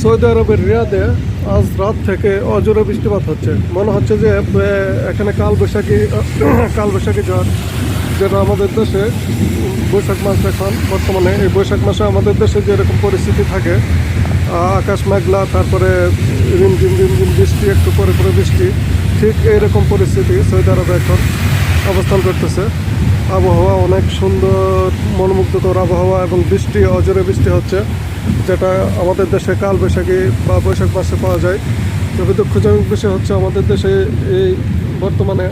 Saudi আরবের রিয়াদে আজ রাত থেকে অজোরে বৃষ্টিপাত হচ্ছে। মনে হচ্ছে যে এখানে কালবৈশাখী ঝড়, যেটা আমাদের দেশে বৈশাখ মাস এখন বর্তমানে এই বৈশাখ মাসে আমাদের দেশে যেরকম পরিস্থিতি থাকে, আকাশ মেঘলা, তারপরে রিমঝিম রিমঝিম বৃষ্টি, একটু পরে পরে বৃষ্টি, ঠিক এইরকম পরিস্থিতি সৌদি আরবে এখন অবস্থান করতেছে। আবহাওয়া অনেক সুন্দর, মনোমুগ্ধকর আবহাওয়া এবং বৃষ্টি, অজোরে বৃষ্টি হচ্ছে, যেটা আমাদের দেশে কালবৈশাখী বা বৈশাখ মাসে পাওয়া যায়। তবে দুঃখজনক বিষয় হচ্ছে আমাদের দেশে এই বর্তমানে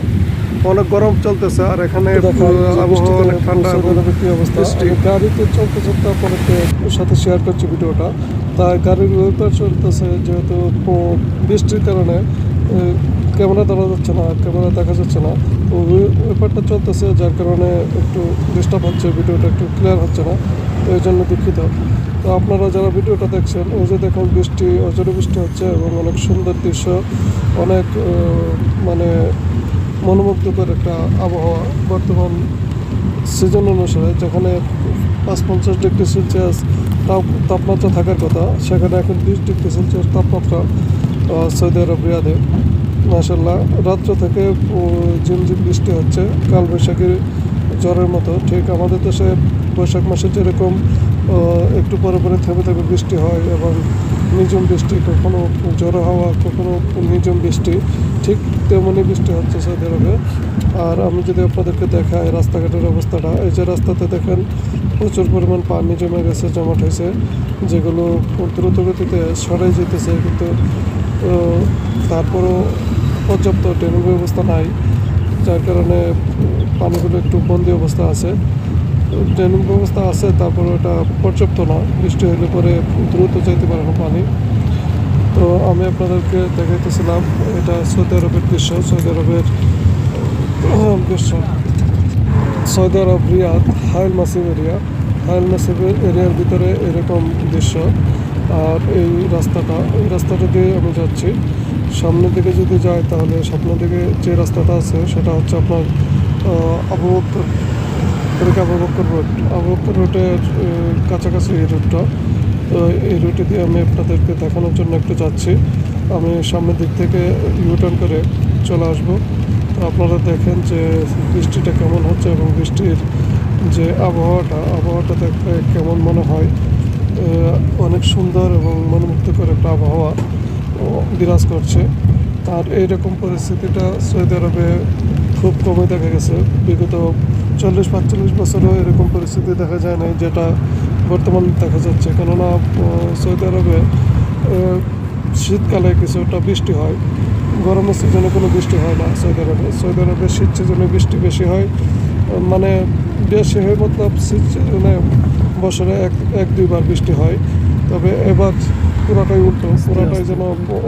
অনেক গরম চলতেছে, আর এখানে আবহাওয়া অনেক ঠান্ডা এবং বৃষ্টি। গাড়িতে চলতে চলতে আপনাদের সাথে শেয়ার করছি ভিডিওটা। তাই গাড়ির ওয়েপার চলতেছে, যেহেতু বৃষ্টির কারণে ক্যামেরা ধরা যাচ্ছে না, ক্যামেরা দেখা যাচ্ছে না, তো ওয়েপারটা চলতেছে, যার কারণে একটু ডিস্টার্ব হচ্ছে, ভিডিওটা একটু ক্লিয়ার হচ্ছে না, তো এই জন্য দুঃখিত। তো আপনারা যারা ভিডিওটা দেখছেন, ওই যে দেখুন বৃষ্টি, অজরে বৃষ্টি হচ্ছে এবং অনেক সুন্দর দৃশ্য, অনেক মানে মনোমুগ্ধকর একটা আবহাওয়া বর্তমান সিজন অনুসারে। যেখানে ৫-৫০ ডিগ্রি সেলসিয়াস তাপমাত্রা থাকার কথা, সেখানে এখন ২০ ডিগ্রি সেলসিয়াস তাপমাত্রা সৌদি আরব রিয়াদে। মাশাআল্লাহ, রাত্র থেকে ঝিমঝিম বৃষ্টি হচ্ছে, কালবৈশাখীর ঝড়ের মতো। ঠিক আমাদের দেশে বৈশাখ মাসে যেরকম একটু পরে পরে থেমে থেমে বৃষ্টি হয় এবং নিঝুম বৃষ্টি, কখনো ঝড়ো হাওয়া, কখনো নিঝুম বৃষ্টি, ঠিক তেমনই বৃষ্টি হচ্ছে সৌদি আরবে। আর আমি যদি আপনাদেরকে দেখাই রাস্তাঘাটের অবস্থাটা, এই যে রাস্তাতে দেখেন প্রচুর পরিমাণ পানি জমে গেছে, জমাট হয়েছে, যেগুলো দ্রুত গতিতে সরাই যেতেছে, কিন্তু তারপরও পর্যাপ্ত ড্রেনেজ ব্যবস্থা নাই, যার কারণে পানিগুলো একটু বন্দি অবস্থা আছে। ড্রেনিং ব্যবস্থা আছে, তারপরে এটা পর্যাপ্ত না, বৃষ্টি হলে পরে দ্রুত যেতে পারে না পানি। তো আমি আপনাদেরকে দেখাইতেছিলাম, এটা সৌদি আরবের দৃশ্য, সৌদি আরবের দৃশ্য, সৌদি আরব রিয়াদ হাইল মাসিব এরিয়া, হাইল মাসিব এরিয়ার ভিতরে এরকম দৃশ্য। আর এই রাস্তাটা দিয়ে আমি যাচ্ছি। সামনের দিকে যদি যাই, তাহলে সামনের দিকে যে রাস্তাটা আছে সেটা হচ্ছে আপনার আবু বকর রোড, আবু বকর রোডের কাছাকাছি এই রুটটা। তো এই রুটে দিয়ে আমি আপনাদেরকে দেখানোর জন্য একটু যাচ্ছি। আমি সামনের দিক থেকে ইউটার্ন করে চলে আসবো। তো আপনারা দেখেন যে বৃষ্টিটা কেমন হচ্ছে এবং বৃষ্টির যে আবহাওয়াটা দেখতে কেমন মনে হয়। অনেক সুন্দর এবং মনোমুগ্ধকর একটা আবহাওয়া বিরাজ করছে। আর এইরকম পরিস্থিতিটা সৌদি আরবে খুব কমে দেখা গেছে। বিগত 40-45 বছরও এরকম পরিস্থিতি দেখা যায় না, যেটা বর্তমানে দেখা যাচ্ছে। কেননা সৌদি আরবে শীতকালে কিছুটা বৃষ্টি হয়, গরমের সিজনে কোনো বৃষ্টি হয় না সৌদি আরবে। সৌদি আরবে শীত সিজনে বৃষ্টি বেশি হয়, মানে বেশি হয় মতলব শীত সিজনে বছরে এক দুইবার বৃষ্টি হয়। তবে এবার পুরোটাই উল্টো, পুরোটাই যেন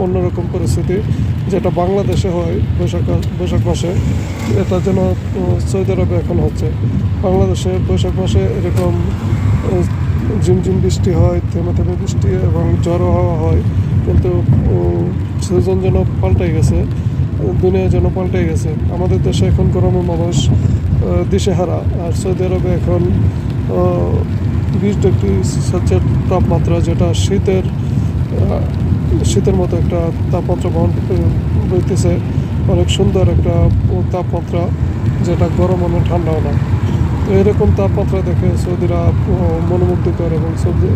অন্যরকম পরিস্থিতি, যেটা বাংলাদেশে হয় বৈশাখ মাসে, এটা যেন সৌদি আরবে এখন হচ্ছে। বাংলাদেশে বৈশাখ মাসে এরকম ঝিমঝিম বৃষ্টি হয়, থেমে থেমে বৃষ্টি এবং ঝড়ো হাওয়া হয়, কিন্তু সিজন যেন পাল্টাই গেছে, দুনিয়া যেন পাল্টাই গেছে। আমাদের দেশে এখন গরমে মানুষ দিশেহারা, আর সৌদি আরবে এখন 20 ডিগ্রি সেলসিয়াস তাপমাত্রা, যেটা শীতের মতো একটা তাপমাত্রা বইতেছে। অনেক সুন্দর একটা তাপমাত্রা, যেটা গরম না ঠান্ডাও না। তো এরকম তাপমাত্রা দেখে সৌদিরা মনোমুগ্ধকর এবং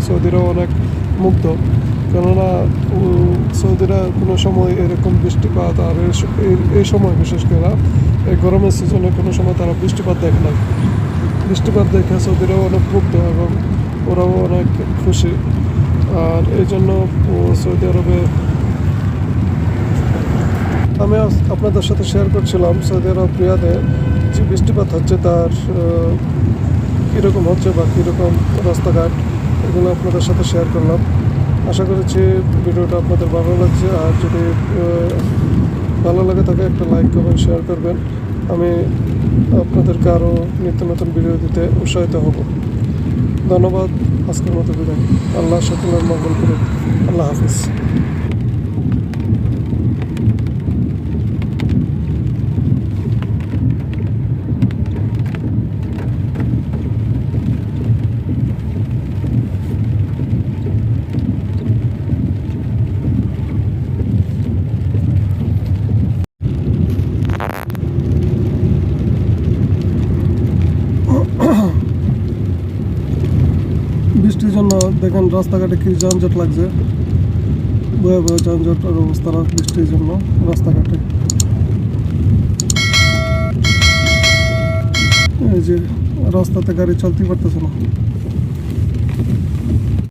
সৌদিরাও অনেক মুগ্ধ। কেননা সৌদিরা কোনো সময় এরকম বৃষ্টিপাত, আর এই সময় বিশেষ করে এই গরমের সিজনে কোনো সময় তারা বৃষ্টিপাত দেখে না। বৃষ্টিপাত দেখে সৌদিরাও অনেক মুগ্ধ এবং ওরাও অনেক খুশি। আর এই জন্য সৌদি আরবে আমি আপনাদের সাথে শেয়ার করছিলাম সৌদি আরব রিয়াদে যে বৃষ্টিপাত হচ্ছে, তার কীরকম হচ্ছে বা কীরকম রাস্তাঘাট, এগুলো আপনাদের সাথে শেয়ার করলাম। আশা করছি ভিডিওটা আপনাদের ভালো লাগছে। আর যদি ভালো লাগে থাকে, একটা লাইক কমেন্ট শেয়ার করবেন। আমি আপনাদেরকে আরও নিত্য নতুন ভিডিও দিতে উৎসাহিত হব। ধন্যবাদ। আজকের মতো বিদায়। আল্লাহ সকলের মঙ্গল করুন। আল্লাহ হাফিজ। জন্য দেখেন রাস্তাঘাটে কি যানজট লাগছে, ভয়াবহ যানজটের অবস্থা বৃষ্টির জন্য রাস্তাঘাটে। এই যে রাস্তাতে গাড়ি চলতে পারতেছে না।